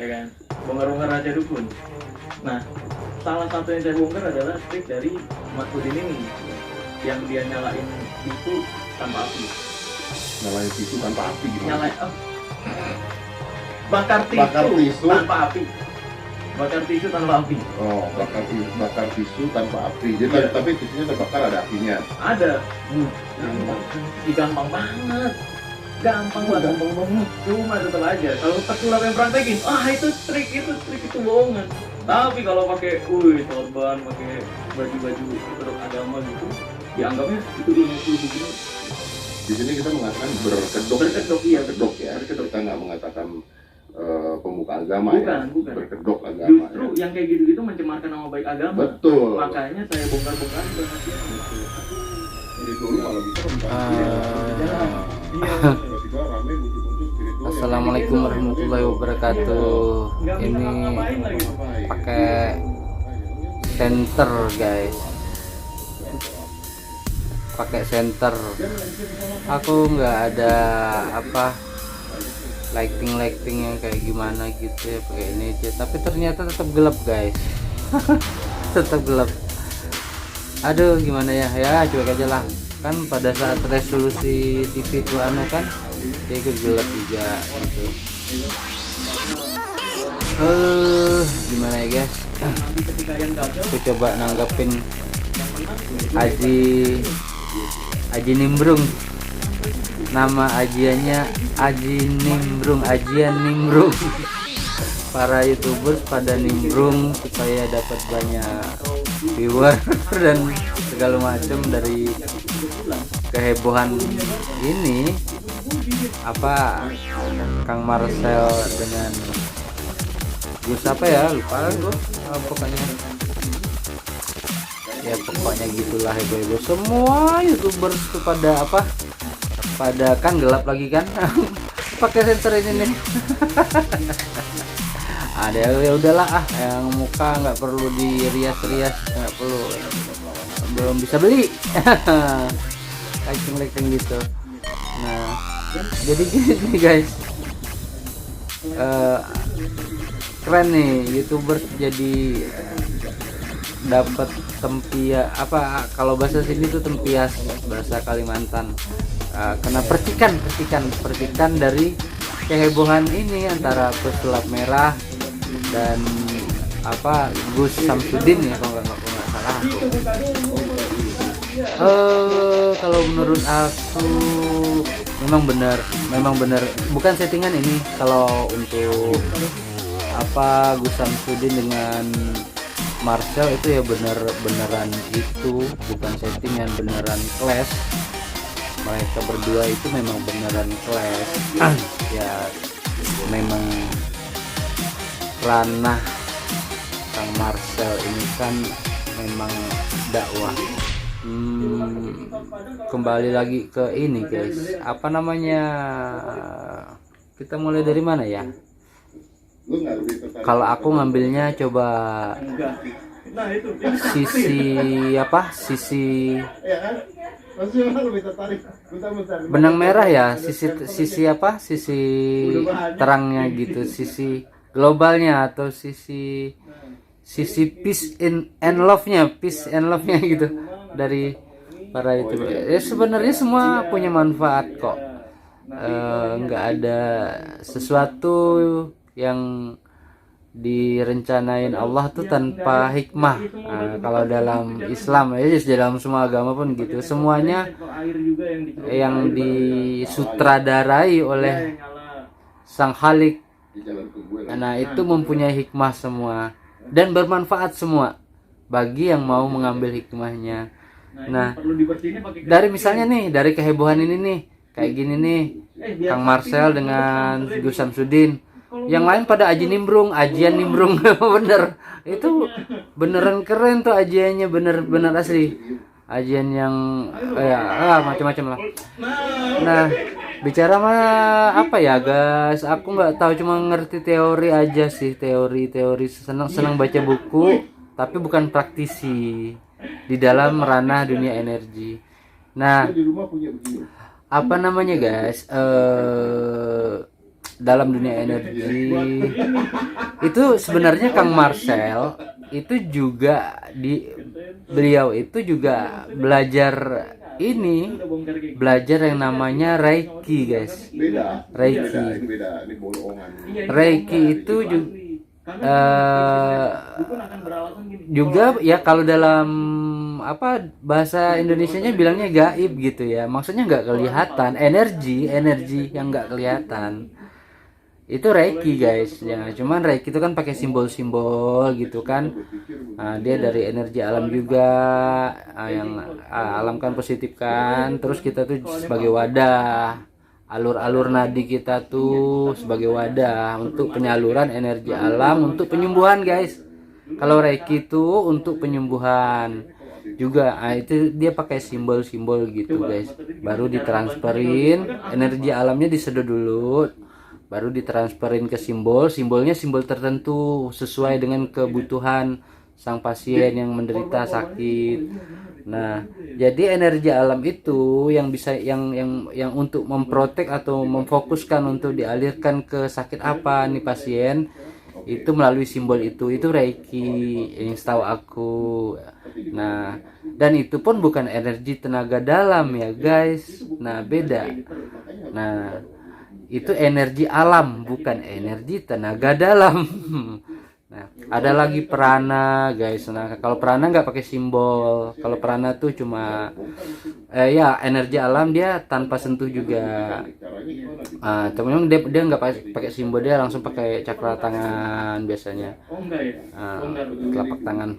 ya kan, bongkar-bongkar raja dukun. Nah, salah satu yang saya bongkar adalah trik dari Mas Udin ini, yang dia nyalain itu tanpa api. Nyalain tisu tanpa api gimana? Nyalain bakar tisu tanpa api. Bakar tisu tanpa api. Oh, bakar tisu tanpa api. Jadi Iya. tapi tisunya terbakar ada apinya. Ada. Gampang banget. Gampang banget. Cuma tetap aja kalau terkulap yang praktekin, itu trik itu bohongan. Tapi kalau pakai sorban, pakai baju-baju produk agama gitu, dianggapnya itu ilmu begini. Di sini kita mengatakan berkedok. Berkedok, iya, Berkedok ya. berkedok. Kita nggak mengatakan pemuka agama ya. Bukan. Berkedok agama. Justru Ya. yang kayak gitu-gitu mencemarkan nama baik agama. Betul. Makanya saya bongkar-bongkar perhatian gitu. Jadi dulu kalau bisa tiba-tiba rame muncul spiritual. Assalamualaikum warahmatullahi wabarakatuh. Ini pakai senter guys, pakai senter. Aku nggak ada lighting yang kayak gimana gitu ya, pakai ini aja. Tapi ternyata tetap gelap guys. Tetap gelap. Aduh gimana ya, cuek aja lah. Kan pada saat resolusi TV itu kan dia ikut gelap juga gitu. Gimana ya guys, aku coba nanggepin Aji Nimbrung. Nama ajiannya Ajian Nimbrung. Para YouTubers pada nimbrung supaya dapat banyak viewer dan segala macam dari kehebohan ini. Kang Marcel dengan Gus lupa gue pokoknya gitulah, heboh semua YouTubers itu pada kan gelap lagi kan. Pakai sensor ini nih. Ada ya udahlah, yang muka nggak perlu dirias-rias, nggak perlu, belum bisa beli. lighting gitu. Nah jadi gini guys, keren nih YouTubers jadi dapat kalau bahasa sini tuh tempias, bahasa Kalimantan. Kena percikan dari kehebohan ini antara pesulap merah dan Gus Samsudin ya, kalau nggak salah aku. Kalau menurut aku memang benar bukan settingan ini. Kalau untuk Gus Samsudin dengan Marcel itu ya beneran itu, bukan settingan, beneran clash. Mereka berdua itu memang beneran clash. Ya memang ranah Kang Marcel ini kan memang dakwah. Kembali lagi ke ini guys, kita mulai dari mana ya? Kalau aku ngambilnya coba sisi benang merah ya, sisi terangnya gitu, sisi globalnya atau sisi peace and love-nya gitu dari para itu. Ya sebenarnya semua punya manfaat kok. Nggak ada sesuatu yang direncanain Allah tuh tanpa hikmah. Kalau dalam Islam dalam semua agama pun gitu, semuanya yang disutradarai oleh Sang Khalik, nah itu mempunyai hikmah semua dan bermanfaat semua bagi yang mau mengambil hikmahnya. Nah dari misalnya nih, dari kehebohan ini nih, kayak gini nih, Kang Marcel dengan Gus Samsudin, yang lain pada Ajian Nimbrung. Bener, itu beneran keren tuh ajiannya, bener asli ajian yang macam-macam lah. Nah bicara mah guys, aku nggak tahu, cuma ngerti teori aja sih, teori senang baca buku tapi bukan praktisi di dalam ranah dunia energi. Nah guys, dalam dunia energi itu sebenarnya Kang Marcel itu juga beliau itu juga belajar ini, belajar yang namanya Reiki guys. Beda. Reiki. Ini beda. Ini bolongan. Reiki itu juga ya kalau dalam apa bahasa Indonesianya bilangnya gaib gitu ya, maksudnya nggak kelihatan, energi yang nggak kelihatan itu Reiki guys ya. Cuman Reiki itu kan pakai simbol-simbol gitu kan. Nah, dia dari energi alam juga, yang alam kan positif kan, terus kita tuh sebagai wadah, alur-alur nadi kita tuh sebagai wadah untuk penyaluran energi alam untuk penyembuhan guys. Kalau Reiki itu untuk penyembuhan juga, itu dia pakai simbol-simbol gitu guys, baru ditransferin energi alamnya, disedot dulu, baru ditransferin ke simbolnya simbol tertentu sesuai dengan kebutuhan sang pasien yang menderita sakit. Nah, jadi energi alam itu yang bisa yang untuk memprotek atau memfokuskan untuk dialirkan ke sakit apa nih pasien, itu melalui simbol itu Reiki yang setahu aku. Nah, dan itu pun bukan energi tenaga dalam ya guys. Nah, beda. Nah, itu energi alam, bukan energi tenaga dalam. Nah, ada lagi prana guys. Nah, kalau prana nggak pakai simbol. Kalau prana tuh cuma ya energi alam, dia tanpa sentuh juga. Temen dia nggak pakai simbol, dia langsung pakai cakra tangan biasanya. Telapak tangan.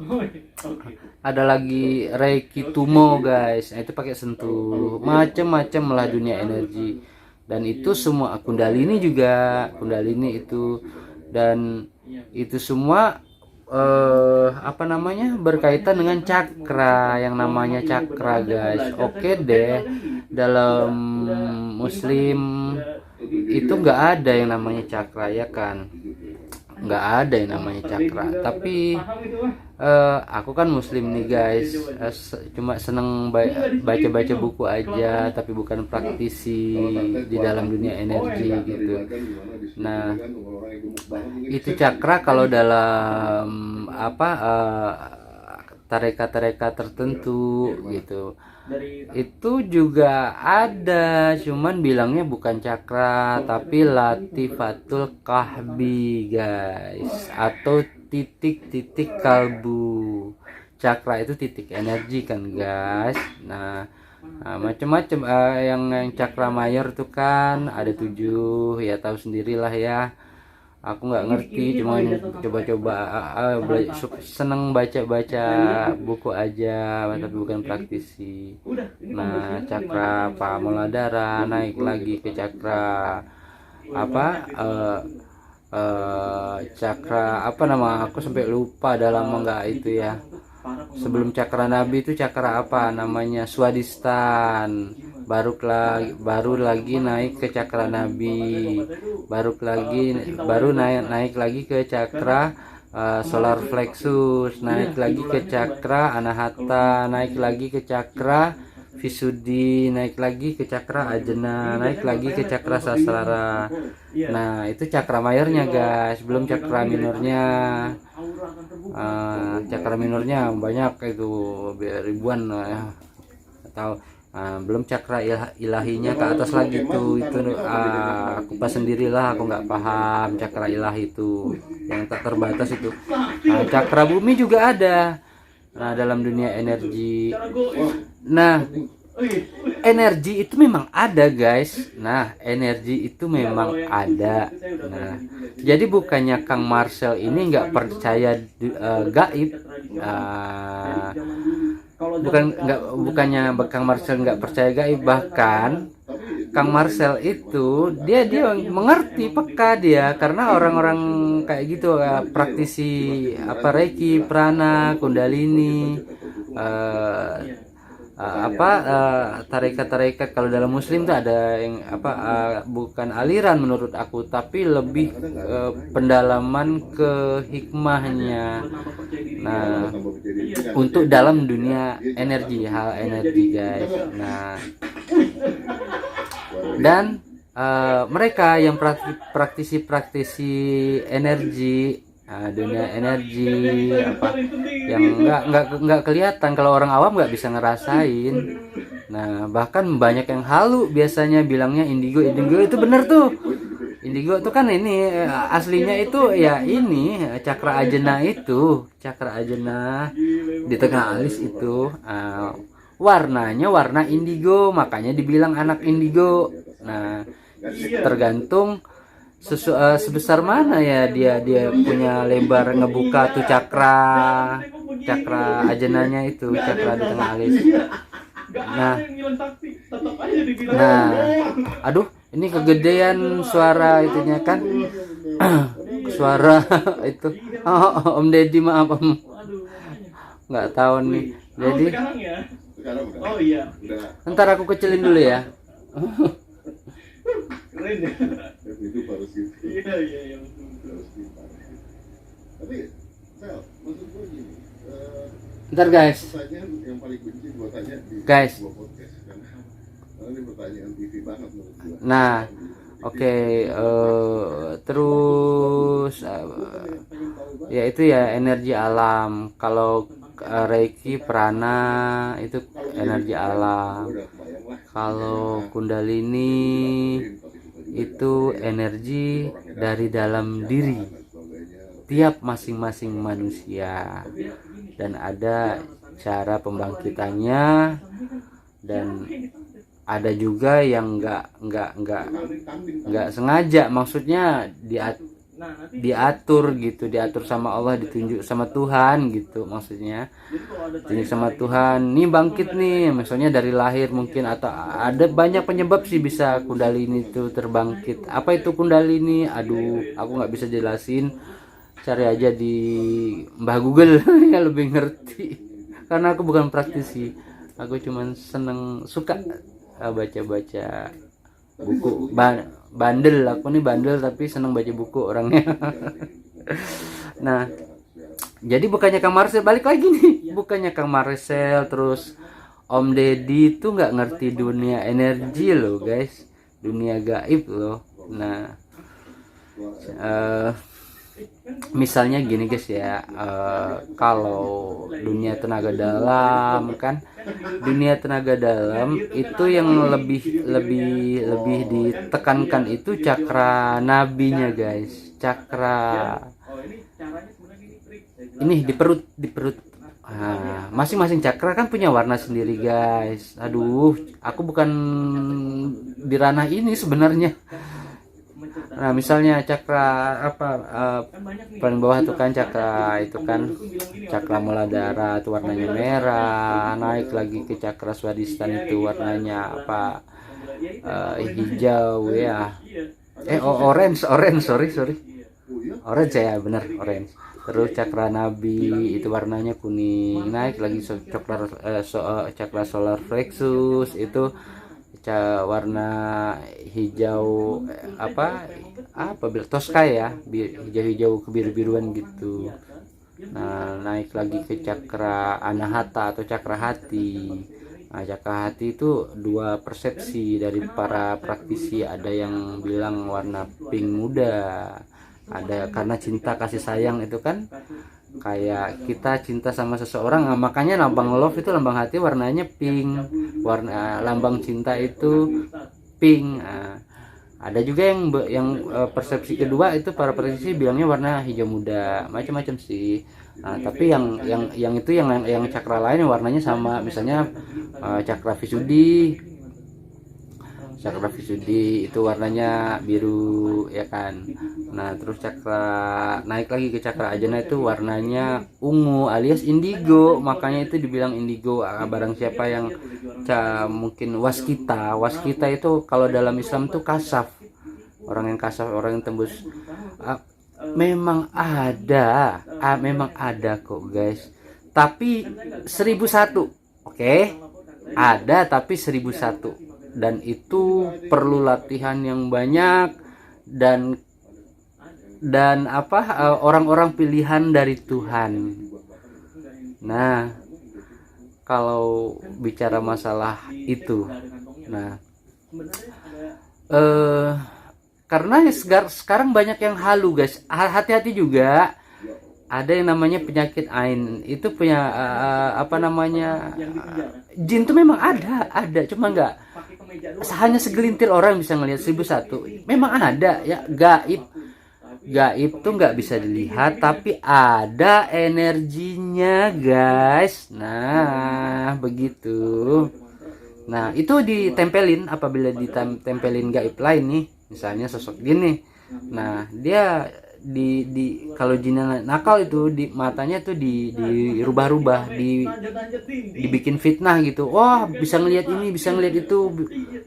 Ada lagi Reiki Tumo guys. Nah, itu pakai sentuh. Macem-macem lah dunia energi. Dan itu semua Kundalini juga, Kundalini itu, dan itu semua apa namanya berkaitan dengan cakra, yang namanya cakra guys. Oke deh, dalam Muslim itu nggak ada yang namanya cakra ya kan, nggak ada yang namanya cakra. Tapi aku kan Muslim nih guys, cuma seneng baca-baca buku aja, tapi bukan praktisi di dalam dunia energi gitu. Nah, itu cakra kalau dalam apa tarekat-tarekat tertentu gitu, itu juga ada, cuman bilangnya bukan cakra tapi latifatul kahbi guys, atau titik-titik kalbu. Cakra itu titik energi kan guys. Nah, macam-macam yang cakra mayor tuh kan ada 7 ya, tahu sendirilah ya. Aku nggak ngerti, cuma coba-coba seneng baca-baca buku aja, tapi bukan praktisi. Nah, cakra Muladhara, naik lagi ke cakra apa cakra apa nama, aku sampai lupa, udah lama nggak itu ya. Sebelum cakra nabi itu cakra apa namanya, Swadhisthana. Baru lagi naik ke cakra nabi, baru naik lagi ke cakra solar plexus, naik lagi ke cakra anahata, naik lagi ke cakra Visuddhi, naik lagi ke cakra ajna, naik lagi ke cakra sasrara. Nah, itu cakra mayornya guys, belum cakra minornya. Cakra minornya banyak, itu ribuan ya, atau belum cakra ilahinya ke atas lagi tuh. Itu aku pas sendirilah, aku nggak paham cakra ilahi itu yang tak terbatas itu. Cakra bumi juga ada. Nah, dalam dunia energi, nah energi itu memang ada guys. Nah, energi itu memang ada. Nah, jadi bukannya Kang Marcel ini nggak percaya gaib, bukannya Kang Marcel nggak percaya gaib, bahkan Kang Marcel itu dia mengerti, peka dia, karena orang-orang kayak gitu praktisi apa Reiki, prana, Kundalini, tarekat-tarekat. Kalau dalam Muslim tuh ada yang bukan aliran menurut aku, tapi lebih pendalaman ke hikmahnya. Nah, untuk dalam dunia energi, hal energi guys. Nah, dan mereka yang praktisi energi, dunia energi apa yang nggak kelihatan kalau orang awam nggak bisa ngerasain. Nah bahkan banyak yang halu biasanya bilangnya indigo itu bener tuh. Indigo itu kan ini aslinya itu ya ini cakra ajena di tengah alis itu, warnanya warna indigo, makanya dibilang anak indigo. Nah tergantung sebesar mana ya dia punya lebar ngebuka tuh cakra ajenanya itu, cakra di tengah alis. Nah aduh ini kegedean suara itunya kan. Suara itu Om Deddy, maaf Om, nggak tahu nih. Jadi Sekarang udah. oh iya, Udah. ntar aku kecilin dulu ya. keren ya. Itu harus gitu. Iya Harus gitu. Tapi, Sel, maksud gue gini. Ntar guys, Pertanyaan yang paling benci gue tanya di Guys. sebuah podcast kan. Karena ini pertanyaan TV banget menurut gue. nah oke, terus ya itu ya energi alam. Kalau Reiki prana itu energi alam. Kalau Kundalini itu energi dari dalam diri tiap masing-masing manusia, dan ada cara pembangkitannya, dan ada juga yang nggak sengaja, maksudnya diatur gitu, diatur sama Allah, ditunjuk sama Tuhan gitu, maksudnya ditunjuk sama Tuhan, nih bangkit nih, misalnya dari lahir mungkin, atau ada banyak penyebab sih bisa Kundalini itu terbangkit. Apa itu Kundalini? Aduh, aku nggak bisa jelasin, cari aja di Mbah Google ya lebih ngerti, karena aku bukan praktisi, aku cuman suka baca-baca buku. Bandel, aku nih bandel tapi seneng baca buku orangnya. Nah jadi bukannya Kang Marcel, balik lagi nih, bukannya Kang Marcel terus Om Deddy itu nggak ngerti dunia energi loh guys, dunia gaib loh. Nah misalnya gini guys ya, kalau dunia tenaga dalam kan, dunia tenaga dalam itu yang lebih ditekankan itu cakra nabinya guys, cakra ini di perut. Masing-masing cakra kan punya warna sendiri guys. Aduh, aku bukan di ranah ini sebenarnya. Nah misalnya cakra apa, paling bawah tuh kan cakra itu kan cakra muladhara itu warnanya merah, naik lagi ke cakra swadhisthana itu warnanya apa, hijau ya, orange, sorry orange ya, benar orange. Terus cakra nabi itu warnanya kuning, naik lagi cakra solar plexus itu warna hijau apa Tosca ya, hijau-hijau kebiru-biruan gitu. Nah naik lagi ke cakra anahata atau cakra hati. Nah cakra hati itu dua persepsi dari para praktisi, ada yang bilang warna pink muda, ada karena cinta kasih sayang itu kan, kayak kita cinta sama seseorang, makanya lambang love itu, lambang hati warnanya pink, warna lambang cinta itu pink. Ada juga yang persepsi kedua itu para praktisi bilangnya warna hijau muda, macam-macam sih. Nah, tapi yang itu yang cakra lain yang warnanya sama, misalnya cakra Visuddhi itu warnanya biru ya kan. Nah terus cakra naik lagi ke cakra ajna itu warnanya ungu alias indigo, makanya itu dibilang indigo. Barang siapa yang mungkin waskita itu kalau dalam Islam tuh kasaf, orang yang kasaf, orang yang tembus. Memang ada kok guys, tapi 1001, oke? Ada tapi 1001, dan itu perlu latihan yang banyak, dan orang-orang pilihan dari Tuhan. Nah kalau bicara masalah itu, nah eh karena sekarang banyak yang halu guys. Hati-hati juga, ada yang namanya penyakit ain itu punya apa namanya, Yang di penjara. jin tuh memang ada cuma nggak Pakai kemeja doang. hanya segelintir orang bisa ngelihat 1001. Memang ada ya, gaib tuh nggak bisa dilihat tapi ada energinya guys. Nah begitu. Nah itu ditempelin, apabila ditempelin gaib lain nih, misalnya sosok jin nih. Nah dia di kalau jin nakal itu di matanya tuh dirubah-rubah, dibikin fitnah gitu. Wah bisa ngelihat ini, bisa ngelihat itu,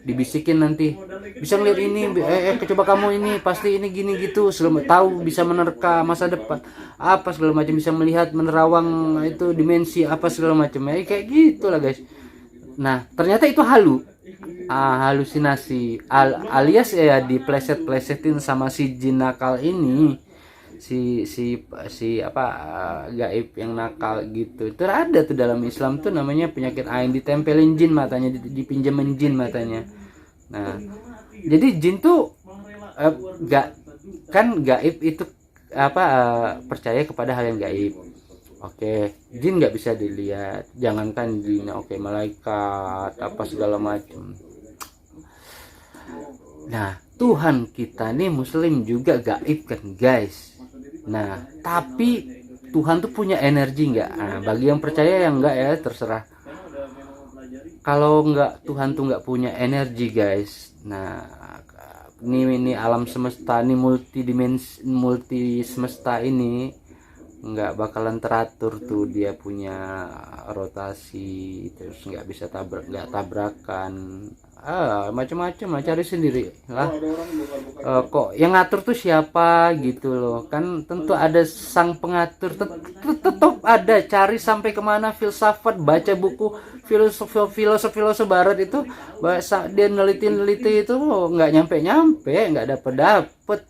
dibisikin nanti bisa ngelihat ini, coba kamu ini pasti ini gini gitu, segala tahu bisa menerka masa depan apa segala macam, bisa melihat menerawang itu dimensi apa segala macam ya kayak gitulah guys. Nah ternyata itu halusinasi alias ya dipleset-plesetin sama si jin nakal ini, si apa gaib yang nakal gitu. Itu ada tuh dalam Islam tuh namanya penyakit ain, ditempelin jin matanya, dipinjemin jin matanya. Nah jadi jin tuh gaib itu apa percaya kepada hal yang gaib. Oke, jin nggak bisa dilihat, jangankan jin, oke malaikat apa segala macam. Nah Tuhan kita nih Muslim juga gaib kan guys. Nah tapi Tuhan tuh punya energi nggak? Nah bagi yang percaya yang nggak ya terserah. Kalau nggak, Tuhan tuh nggak punya energi guys. Nah ini alam semesta ini multi semesta ini nggak bakalan teratur tuh, dia punya rotasi, terus nggak bisa tabrakan, macam-macam lah, cari sendiri lah. Kok yang ngatur tuh siapa gitu loh kan, tentu ada sang pengatur, tetap ada, cari sampai kemana filsafat, baca buku filosof barat itu, dia neliti itu nggak nyampe nggak dapet.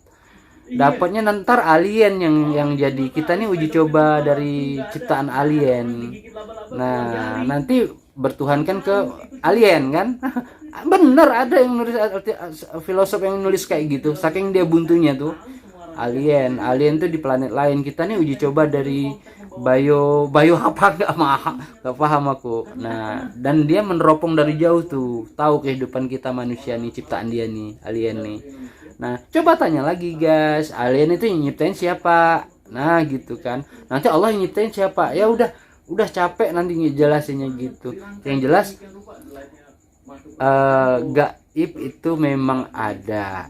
Dapatnya nanti alien yang jadi kita nih uji coba dari ciptaan alien. Nah nanti bertuhankan ke alien kan. Bener ada yang nulis, filosof yang nulis kayak gitu, saking dia buntunya tuh. Alien tuh di planet lain, kita nih uji coba dari bio apa nggak paham aku. Nah dan dia meneropong dari jauh tuh, tahu kehidupan kita manusia nih, ciptaan dia nih, alien nih. Nah coba tanya lagi guys, alien itu yang nyiptain siapa? Nah gitu kan, nanti Allah yang nyiptain siapa? Ya udah capek nanti ngejelasinnya gitu. Yang jelas gaib itu memang ada,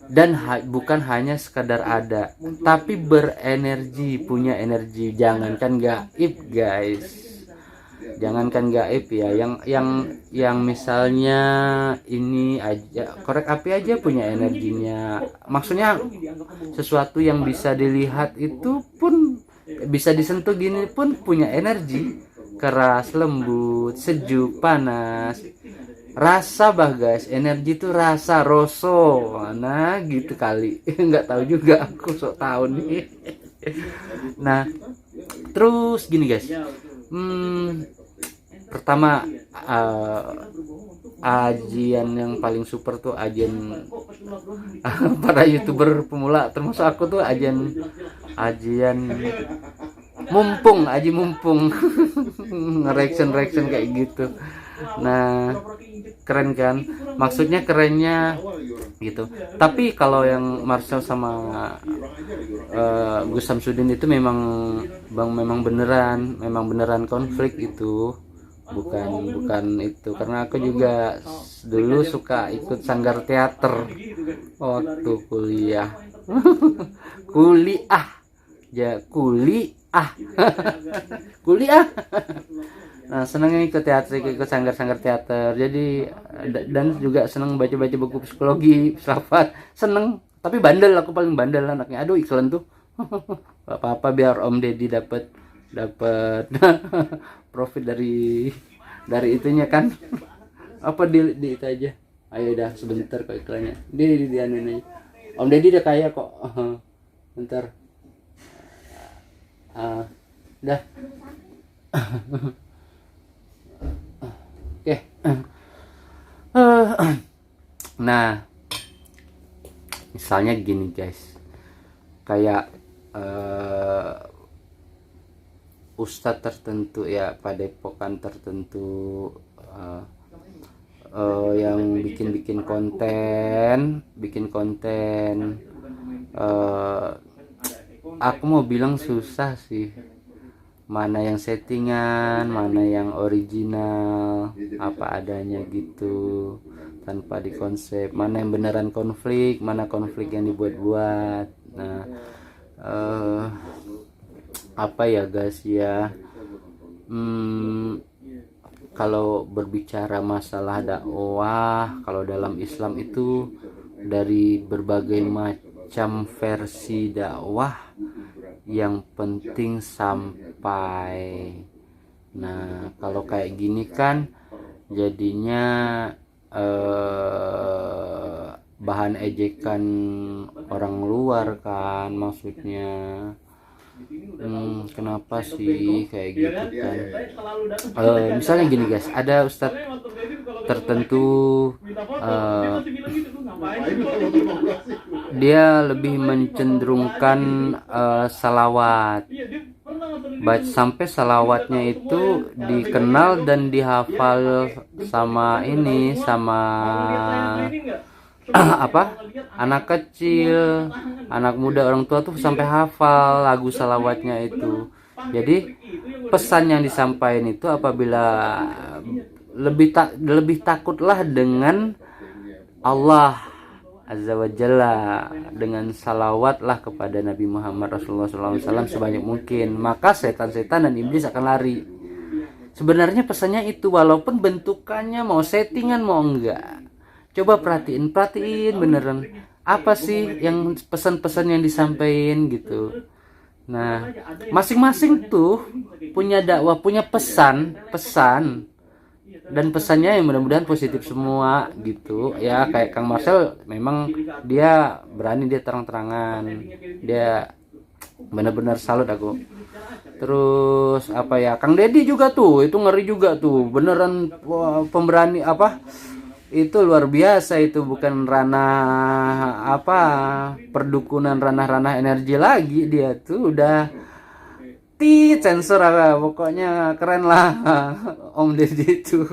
dan bukan hanya sekadar ada, tapi berenergi, punya energi. Jangankan gaib guys, jangankan gaib ya, yang misalnya ini aja, korek api aja punya energinya. Maksudnya sesuatu yang bisa dilihat itu pun, bisa disentuh gini pun punya energi, keras, lembut, sejuk, panas, rasa guys. Energi itu rasa, roso, nah gitu kali. Nggak tahu juga, aku sok tahu nih. Nah terus gini guys, pertama ajian yang paling super tuh ajian para YouTuber pemula, termasuk aku tuh ajian aji mumpung reaction kayak gitu. Nah keren kan, maksudnya kerennya gitu. Tapi kalau yang Marcel sama Gus Samsudin itu memang beneran konflik itu, bukan itu. Karena aku juga dulu suka ikut sanggar teater waktu kuliah. kuliah. Nah seneng ikut teater, ikut sanggar teater. Jadi dan juga seneng baca buku psikologi, filsafat, seneng. Tapi bandel, aku paling bandel anaknya. Aduh iklan tuh. Apa biar Om Deddy dapat profit dari itunya kan. Apa di itu aja. Ayo dah sebentar kok iklannya. Di anuin aja. Om Deddy udah kaya kok. Bentar. Dah. Oke. Nah, misalnya gini guys, kayak ustadz tertentu ya, padepokan tertentu yang bikin konten, aku mau bilang susah sih, mana yang settingan, mana yang original, apa adanya gitu, tanpa dikonsep, mana yang beneran konflik, mana konflik yang dibuat-buat. Nah, apa ya guys ya, kalau berbicara masalah dakwah, kalau dalam Islam itu dari berbagai macam versi dakwah, yang penting sampai. Nah, kalau kayak gini kan jadinya bahan ejekan orang luar kan, maksudnya. Kenapa sih kayak gitu kan? Misalnya gini guys, ada ustadz tertentu dia lebih mencenderungkan salawat, sampai salawatnya itu dikenal dan dihafal sama anak kecil, anak muda, orang tua tuh sampai hafal lagu salawatnya itu. Jadi pesan yang disampaikan itu apabila lebih takutlah dengan Allah Azza wa Jalla, dengan salawatlah kepada Nabi Muhammad Rasulullah SAW sebanyak mungkin, maka setan-setan dan iblis akan lari. Sebenarnya pesannya itu, walaupun bentukannya mau settingan mau enggak. Coba perhatiin beneran apa sih yang pesan-pesan yang disampaikan gitu. Nah, masing-masing tuh punya dakwah, punya pesan, dan pesannya yang mudah-mudahan positif semua gitu ya. Kayak Kang Marcel memang dia berani, dia terang-terangan, dia benar-benar salut aku. Terus apa ya, Kang Deddy juga tuh, itu ngeri juga tuh, beneran pemberani itu luar biasa. Itu bukan ranah perdukunan, ranah energi lagi, dia tuh udah sensor pokoknya keren lah. Om Deddy itu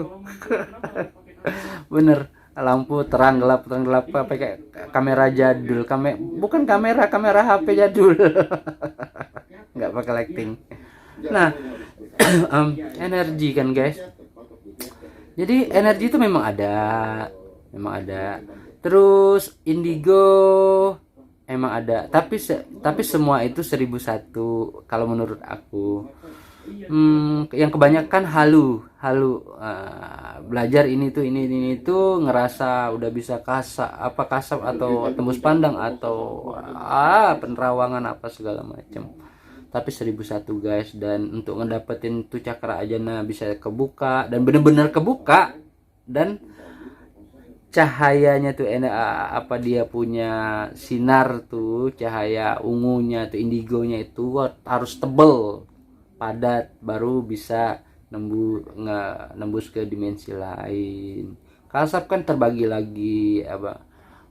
bener, lampu terang gelap pakai kamera jadul, bukan kamera HP jadul. Nggak pakai lighting. Nah, energi kan guys. Jadi energi itu memang ada. Terus indigo emang ada, tapi semua itu 1001 kalau menurut aku. Yang kebanyakan halu. Belajar ini tuh ngerasa udah bisa kasap atau tembus pandang atau penerawangan apa segala macam. Tapi 1001 guys, dan untuk ngedapetin tuh cakra ajana bisa kebuka, dan bener-bener kebuka, dan cahayanya tuh dia punya sinar tuh, cahaya ungunya tuh, indigonya itu harus tebel, padat, baru bisa nembus ke dimensi lain. Kasab kan terbagi lagi,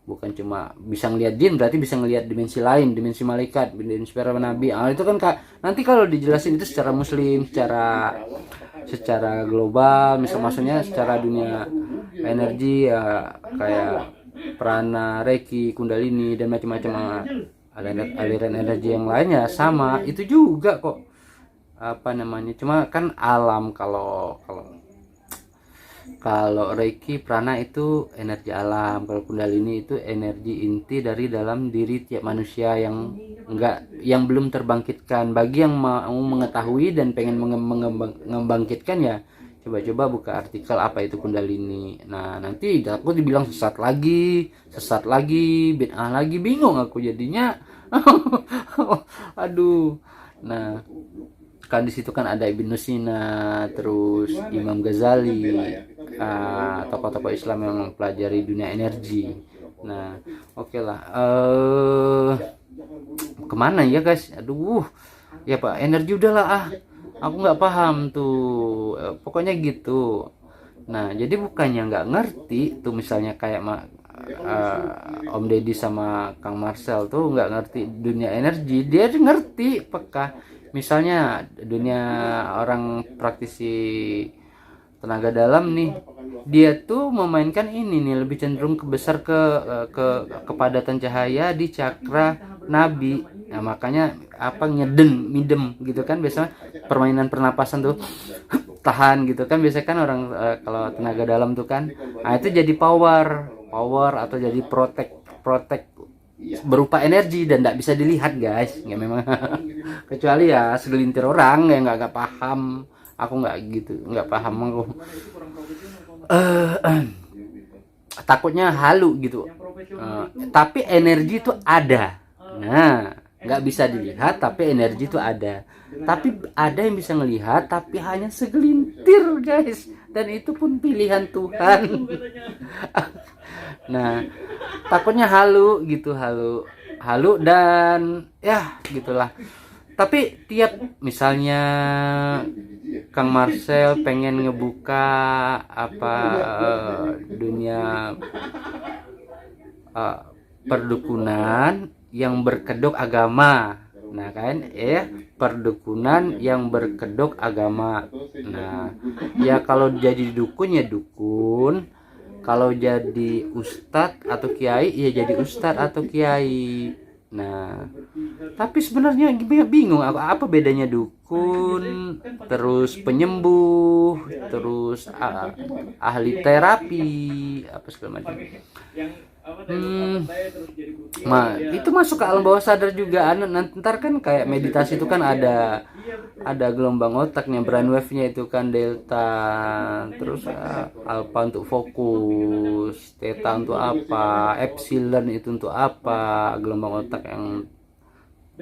bukan cuma bisa ngelihat jin, berarti bisa ngelihat dimensi lain, dimensi malaikat, dimensi para nabi. Itu kan nanti kalau dijelasin itu secara muslim, secara global, maksudnya secara dunia energi ya, kayak prana, reiki, kundalini, dan macam-macam aliran energi yang lainnya sama itu juga kok. Cuma kan alam, kalau reiki, prana itu energi alam, kalau kundalini itu energi inti dari dalam diri tiap manusia yang belum terbangkitkan. Bagi yang mau mengetahui dan pengen membangkitkan ya, coba-coba buka artikel apa itu kundalini. Nah, nanti aku dibilang sesat lagi, bid'ah lagi, bingung aku jadinya. Aduh. Nah, kan di situ kan ada Ibnu Sina, terus Imam Ghazali, tokoh-tokoh Islam yang mempelajari dunia energi. Nah, oke lah. Kemana ya guys? Aduh, ya Pak, energi udahlah aku nggak paham tuh. Pokoknya gitu. Nah, jadi bukannya nggak ngerti tuh, misalnya kayak Om Deddy sama Kang Marcel tuh nggak ngerti dunia energi, dia ngerti peka. Misalnya dunia orang praktisi tenaga dalam nih, dia tuh memainkan ini nih lebih cenderung ke kepadatan cahaya di cakra nabi. Nah makanya apa ngeden midem gitu kan, biasanya permainan pernapasan tuh tahan gitu kan, biasanya kan orang kalau tenaga dalam tuh kan, nah itu jadi power atau jadi protect berupa energi dan tidak bisa dilihat guys, nggak memang kecuali ya segelintir orang yang nggak paham. Aku nggak gitu, nggak paham aku. Takutnya halu gitu. Tapi energi itu ada. Nah, nggak bisa dilihat tapi energi itu ada. Tapi ada yang bisa ngelihat tapi hanya segelintir guys, dan itu pun pilihan Tuhan. Nah, takutnya halu gitu, halu dan ya gitulah. Tapi tiap misalnya Kang Marcel pengen ngebuka apa dunia perdukunan yang berkedok agama. Nah kan perdukunan yang berkedok agama. Nah ya kalau jadi dukun ya dukun, kalau jadi ustadz atau kiai ya jadi ustadz atau kiai. Nah tapi sebenarnya bingung apa bedanya dukun, terus penyembuh, terus ahli terapi apa segala macam. Itu masuk ke alam bawah sadar juga. Ntar kan kayak meditasi itu kan ada gelombang otaknya, brainwave-nya itu kan delta, terus alpha untuk fokus, theta untuk apa, epsilon itu untuk apa, gelombang otak yang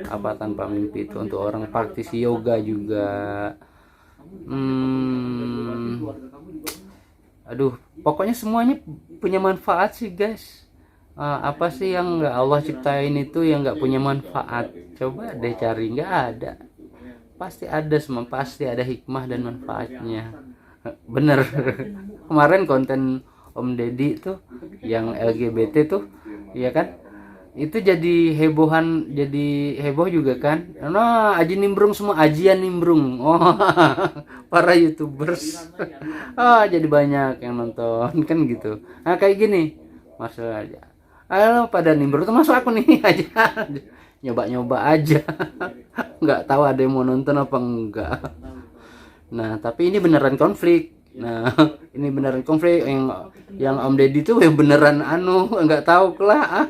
apa tanpa mimpi itu untuk orang praktisi yoga juga. Aduh, pokoknya semuanya punya manfaat sih guys. Apa sih yang nggak Allah ciptain itu yang nggak punya manfaat? Coba deh cari, nggak ada. Pasti ada, semua pasti ada hikmah dan manfaatnya. Bener. Kemarin konten Om Deddy tuh yang LGBT tuh, ya kan? Itu jadi heboh juga kan. Nah, aji nimbrung semua, ajian nimbrung. Oh, para YouTubers. Jadi banyak yang nonton kan gitu. Nah, kayak gini. Masalah aja. Ayo pada nimbrung tuh masuk aku nih aja. Nyoba aja. Nggak tahu ada yang mau nonton apa enggak. Nah, tapi ini beneran konflik. Nah, ini beneran konflik yang Om Deddy tuh ya beneran nggak tahu lah.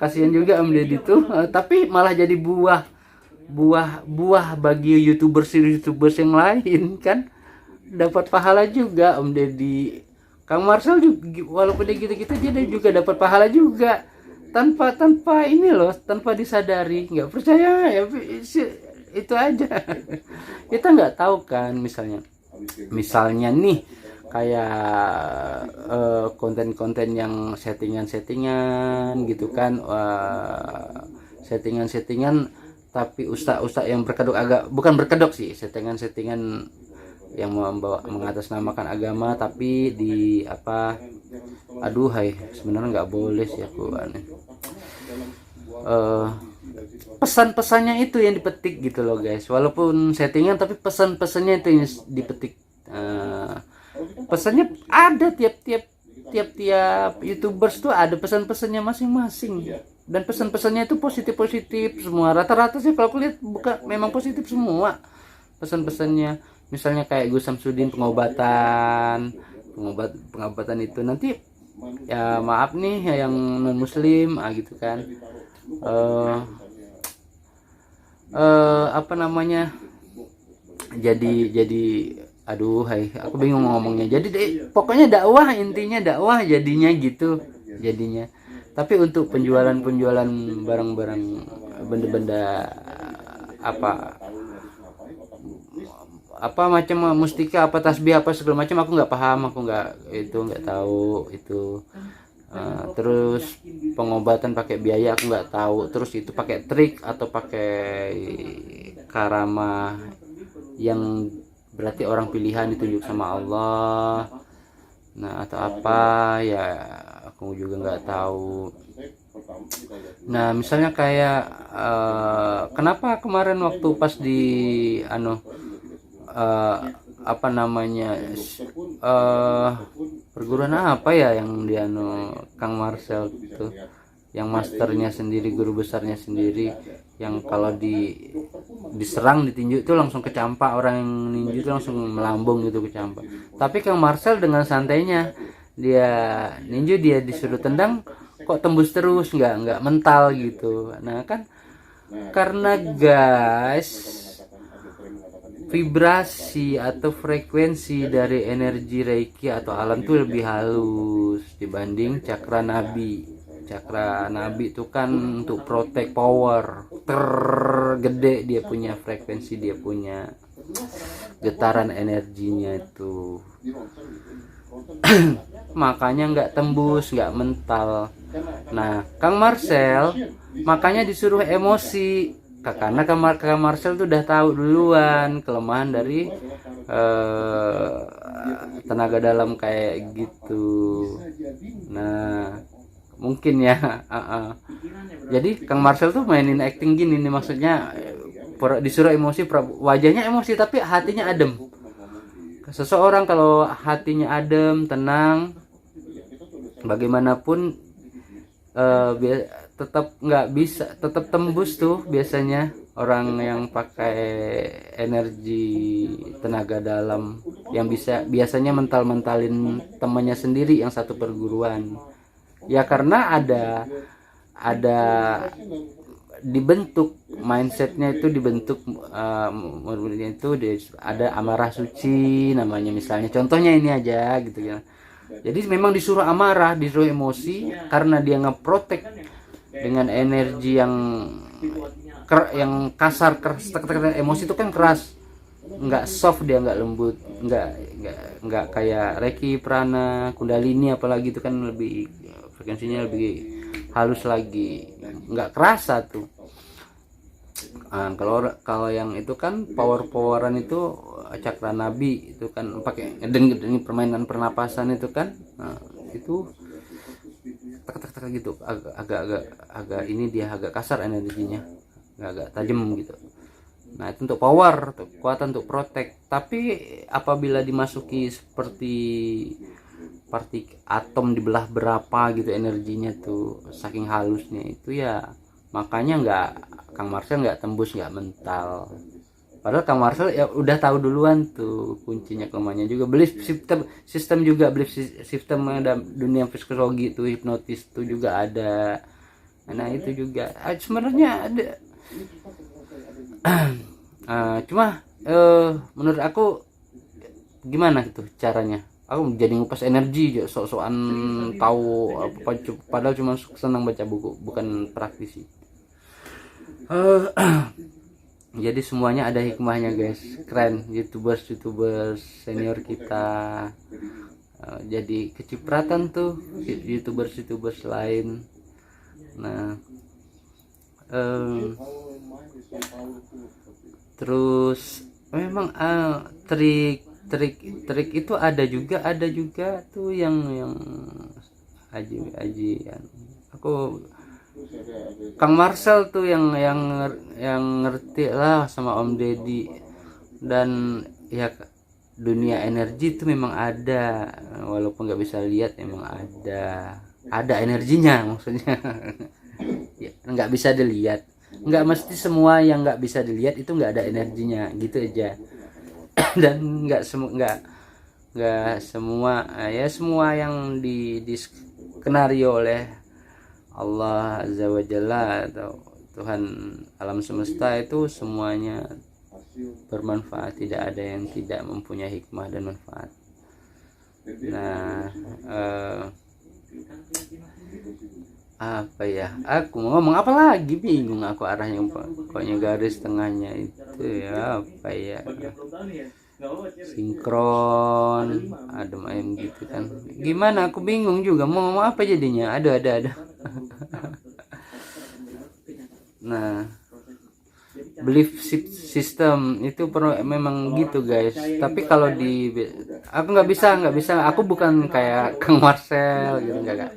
Kasihan juga Om Deddy tuh, tapi malah jadi buah bagi youtubers yang lain kan, dapat pahala juga Om Deddy. Kang Marcel juga walaupun dia gitu-gitu dia juga dapat pahala juga tanpa ini loh, tanpa disadari. Nggak percaya ya itu aja. Kita nggak tahu kan, misalnya nih kayak konten-konten yang settingan gitu kan, settingan tapi ustaz yang berkedok bukan berkedok sih, settingan yang mengatasnamakan agama tapi di apa, sebenarnya nggak boleh sih aku pesan-pesannya itu yang dipetik gitu loh guys, walaupun settingan tapi pesan-pesannya itu yang dipetik. Pesannya ada tiap YouTubers tuh ada pesan-pesannya masing-masing, dan pesan-pesannya itu positif semua, rata-rata sih kalau aku lihat memang positif semua pesan-pesannya. Misalnya kayak Gus Samsudin pengobatan itu nanti ya maaf nih yang non muslim gitu kan, apa namanya, jadi aku bingung ngomongnya. Jadi pokoknya dakwah, intinya dakwah jadinya gitu jadinya. Tapi untuk penjualan barang-barang benda-benda apa macam mustika, apa tasbih, apa segala macam, aku nggak paham, aku nggak tahu itu. Terus pengobatan pakai biaya aku nggak tahu, terus itu pakai trik atau pakai karamah yang berarti orang pilihan ditunjuk sama Allah, nah atau apa ya aku aku juga nggak tahu. Nah misalnya kayak kenapa kemarin waktu pas di apa namanya perguruan apa ya yang di Kang Marcel itu, yang masternya sendiri, guru besarnya sendiri, yang kalau diserang ditinju itu langsung kecampak, orang yang ninju itu langsung melambung gitu kecampak. Tapi Kang Marcel dengan santainya dia ninju, dia disuruh tendang kok tembus terus, nggak mental gitu. Nah kan karena guys vibrasi atau frekuensi dari energi Reiki atau alam itu lebih halus dibanding cakra nabi. Cakra nabi itu kan untuk protect power, tergede, dia punya frekuensi, dia punya getaran energinya itu. Makanya nggak tembus, nggak mental. Nah Kang Marcel makanya disuruh emosi, karena Kang Marcel tuh udah tahu duluan kelemahan dari tenaga dalam kayak gitu. Nah mungkin ya jadi Kang Marcel tuh mainin acting gini nih, maksudnya disuruh emosi, wajahnya emosi tapi hatinya adem. Seseorang kalau hatinya adem, tenang, bagaimanapun tetap nggak bisa, tetap tembus tuh biasanya orang yang pakai energi tenaga dalam, yang biasanya mentalin temannya sendiri yang satu perguruan. Ya karena ada dibentuk mindsetnya, itu dibentuk itu ada amarah suci namanya, misalnya contohnya ini aja gitu ya. Jadi memang disuruh amarah, disuruh emosi karena dia ngeprotek dengan energi yang kasar, keras. Emosi itu kan keras, nggak soft, dia nggak lembut, nggak kayak Reiki, prana, kundalini apalagi itu kan lebih frekuensinya lebih halus lagi, nggak kerasa tuh. Nah, kalau yang itu kan poweran itu cakra nabi itu kan pakai ngedeng permainan pernapasan itu kan. Nah, itu tak gitu, agak ini dia agak kasar energinya, agak tajam gitu. Nah itu untuk power, untuk kekuatan, untuk protect. Tapi apabila dimasuki seperti partikel atom dibelah berapa gitu energinya tuh, saking halusnya itu ya, makanya Kang Marcel nggak tembus, nggak mental. Padahal Kang Marcel ya udah tahu duluan tuh kuncinya, kelemahannya juga. Belief sistem juga, belief sistem dunia psikologi itu, hipnotis itu juga ada. Nah itu juga sebenarnya ada. Cuma menurut aku gimana gitu caranya? Aku jadi ngupas energi, sok-sokan tahu apa, padahal cuma senang baca buku, bukan praktisi. Jadi semuanya ada hikmahnya guys, keren youtubers senior kita. Jadi kecipratan tuh youtubers lain. Nah terus memang trik itu ada juga tuh yang aji. Aku Kang Marcel tuh yang ngerti lah sama Om Deddy. Dan ya dunia energi itu memang ada, walaupun nggak bisa lihat, memang ada energinya maksudnya. Ya, nggak bisa dilihat, nggak mesti semua yang nggak bisa dilihat itu nggak ada energinya gitu aja. Dan nggak semua ya, semua yang diskenario oleh Allah Azza wa Jalla atau Tuhan alam semesta itu semuanya bermanfaat, tidak ada yang tidak mempunyai hikmah dan manfaat. Nah apa ya, aku mau ngomong apa lagi, bingung aku arahnya, pokoknya garis tengahnya itu ya apa ya, sinkron adem ayem gitu kan, gimana aku bingung juga mau ngomong apa jadinya, ada nah belief system itu memang gitu guys. Tapi kalau aku nggak bisa, aku bukan kayak Kang Marcel gitu, nggak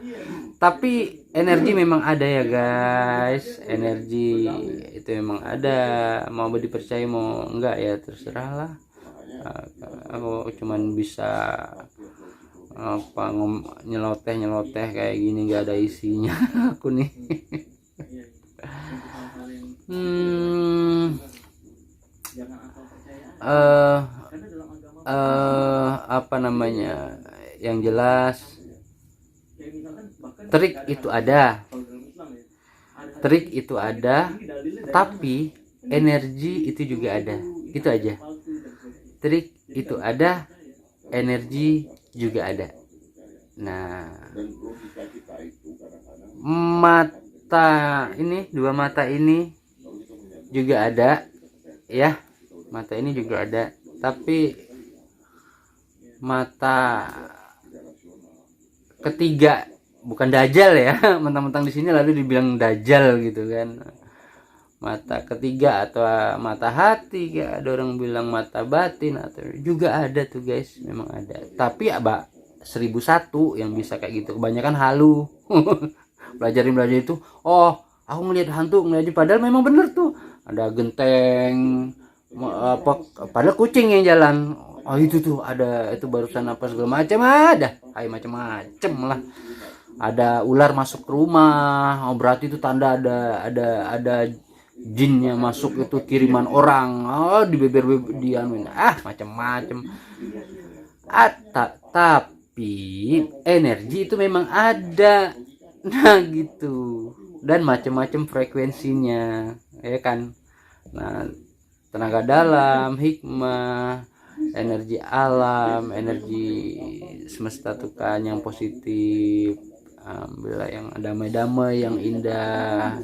Tapi energi memang ada ya guys, energi itu memang ada, mau dipercaya mau enggak ya terserah lah. Aku cuman bisa apa nyeloteh kayak gini nggak ada isinya aku nih. Apa namanya, yang jelas trik itu ada, tapi energi itu juga ada, itu aja. Trik itu ada, energi juga ada. Nah, mata ini, dua mata ini juga ada ya, mata ini juga ada, tapi mata ketiga bukan dajjal ya, mentang-mentang di sini lalu dibilang dajjal gitu kan. Mata ketiga atau mata hati, kayak ada orang bilang mata batin, atau juga ada tuh guys, memang ada. Tapi ya 1001 yang bisa kayak gitu, kebanyakan halu. belajar itu, oh aku ngelihat hantu, padahal memang bener tuh ada genteng apa, padahal kucing yang jalan. Oh itu tuh ada, itu barusan apa segala macam ada, kayak macam-macam lah. Ada ular masuk ke rumah, oh berarti itu tanda ada jinnya masuk, itu kiriman orang. Oh di beber dianuin, macam-macam. Tapi energi itu memang ada, nah gitu, dan macam-macam frekuensinya ya kan. Nah, tenaga dalam, hikmah, energi alam, energi semesta tuh kan yang positif, alhamdulillah, yang damai-damai, yang indah,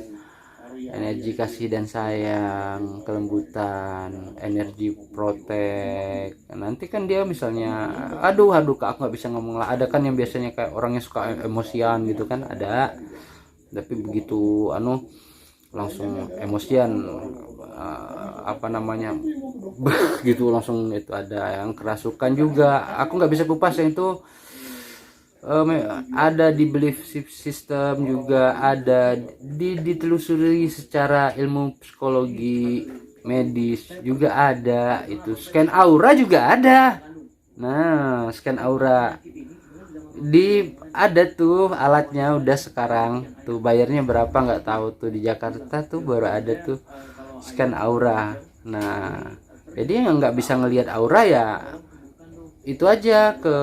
energi kasih dan sayang, kelembutan, energi protek. Nanti kan dia misalnya aduh kak, aku nggak bisa ngomong lah. Ada kan yang biasanya kayak orangnya suka emosian gitu kan, ada. Tapi begitu langsung emosian, apa namanya, gitu langsung. Itu ada yang kerasukan juga, aku nggak bisa kupas yang itu. Ada di belief system juga, ada ditelusuri secara ilmu psikologi medis juga ada. Itu scan aura juga ada. Nah, scan aura ada tuh alatnya, udah sekarang tuh, bayarnya berapa nggak tahu tuh, di Jakarta tuh baru ada tuh scan aura. Nah, jadi yang nggak bisa ngelihat aura ya itu aja, ke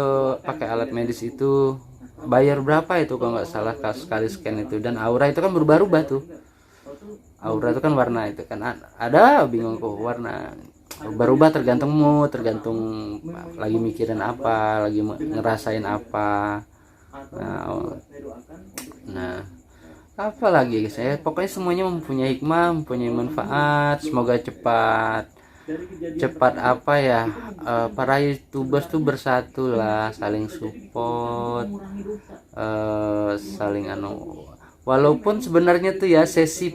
pakai alat medis itu bayar berapa itu kalau nggak salah sekali scan itu. Dan aura itu kan berubah-ubah tuh, aura itu kan warna itu kan ada, bingung kok warna berubah tergantung mood, tergantung lagi mikirin apa, lagi ngerasain apa. Nah apa lagi guys, pokoknya semuanya mempunyai hikmah, mempunyai manfaat. Semoga cepat apa ya, para youtubers tuh bersatu lah, saling support, saling walaupun sebenarnya tuh ya sesi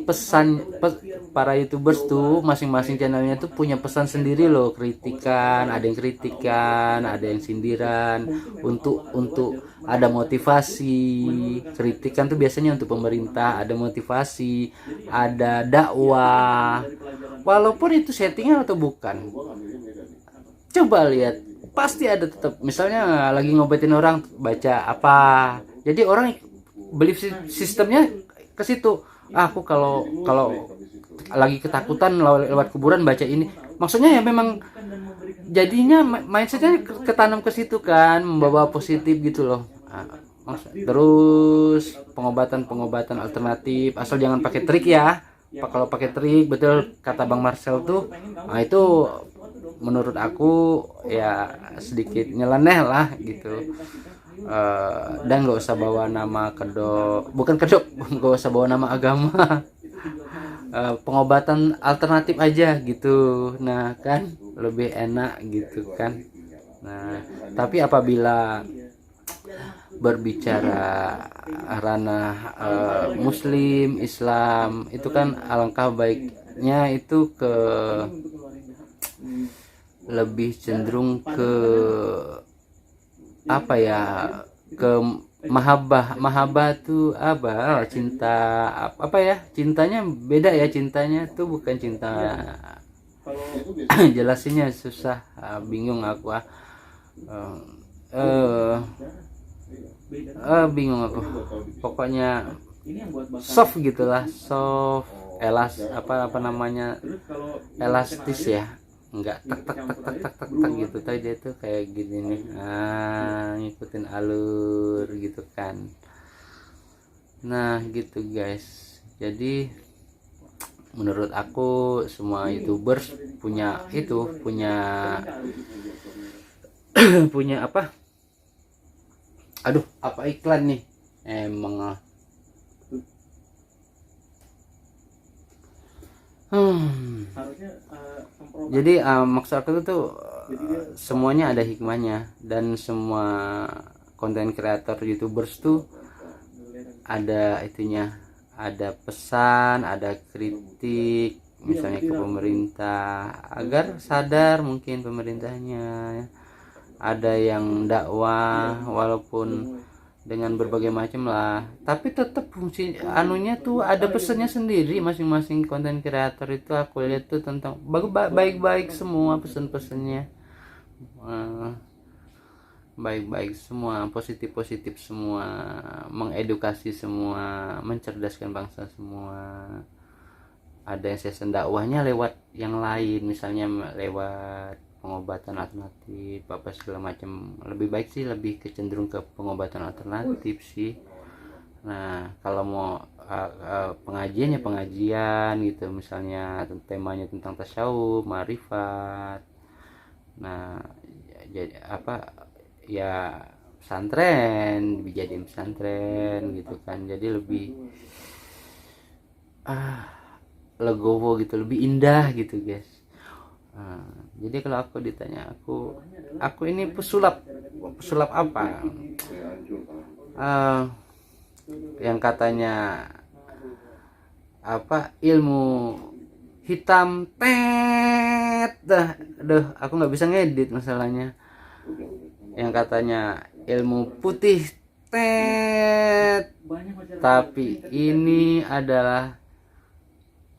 para youtubers tuh masing-masing channelnya tuh punya pesan sendiri loh. Kritikan, ada yang kritikan, ada yang sindiran, untuk ada motivasi. Kritikan tuh biasanya untuk pemerintah, ada motivasi, ada dakwah. Walaupun itu settingan atau bukan, coba lihat, pasti ada tetap. Misalnya lagi ngobatin orang, baca apa, jadi orang belief sistemnya ke situ. Aku kalau lagi ketakutan lewat kuburan baca ini, maksudnya ya memang jadinya mindsetnya ketanam ke situ kan, membawa positif gitu loh. Terus pengobatan alternatif, asal jangan pakai trik ya. Kalau pakai trik, betul kata Bang Marcel tuh, itu menurut aku ya sedikit nyeleneh lah gitu. Dan nggak usah bawa nama bukan kedok, nggak usah bawa nama agama. Pengobatan alternatif aja gitu, nah kan lebih enak gitu kan. Nah tapi apabila berbicara ranah muslim, Islam, itu kan alangkah baiknya itu lebih cenderung ke apa ya, ke Mahabbah tuh apa? Oh, cinta apa ya? Cintanya beda ya, cintanya tuh bukan cinta. Kalau Itu biasanya Jelasinnya susah, bingung aku. Eh, beda. Bingung aku. Pokoknya Ini yang buat bakar. soft gitulah, soft, apa namanya, Terus kalau elastis ya, nggak tak tak tak tak tak tak tak gitu. Tadi dia tuh kayak gini nih, ngikutin alur gitu kan. Nah gitu guys. Jadi menurut aku semua YouTubers punya punya apa? Aduh, apa iklan nih? Emang harusnya semprotan. Jadi maksud aku tuh Jadi dia semuanya ada hikmahnya, dan semua konten kreator YouTubers tuh ada itunya, ada pesan, ada kritik misalnya ke pemerintah agar sadar mungkin pemerintahnya, ada yang dakwah walaupun dengan berbagai macam lah, tapi tetap fungsi anunya tuh ada pesannya sendiri masing-masing konten kreator itu. Aku lihat tuh tentang baik-baik semua pesan-pesannya, baik-baik semua, positif-positif semua, mengedukasi semua, mencerdaskan bangsa semua. Ada yang sesi dakwahnya lewat yang lain, misalnya lewat pengobatan alternatif apa segala macam. Lebih baik sih, lebih kecenderung ke pengobatan alternatif sih. Nah kalau mau pengajian ya pengajian gitu, misalnya temanya tentang tasyawuf, marifat. Nah jadi apa ya, pesantren, dijadiin pesantren gitu kan, jadi lebih legowo gitu, lebih indah gitu guys. Jadi kalau aku ditanya, aku ini pesulap apa? Yang katanya apa, ilmu hitam tet aduh aku nggak bisa ngedit masalahnya. Yang katanya ilmu putih tet, tapi ini adalah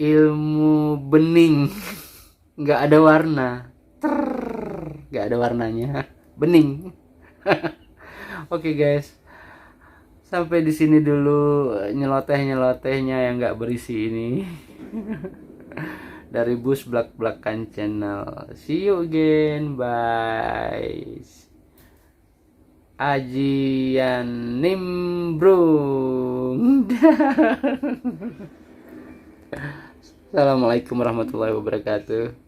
ilmu bening. Nggak ada warna, nggak ada warnanya, bening. Oke guys, sampai di sini dulu nyelotehnya yang nggak berisi ini. Dari Bus Blak Blakan Channel. See you again, bye. Ajian nimbrung. Assalamualaikum warahmatullahi wabarakatuh.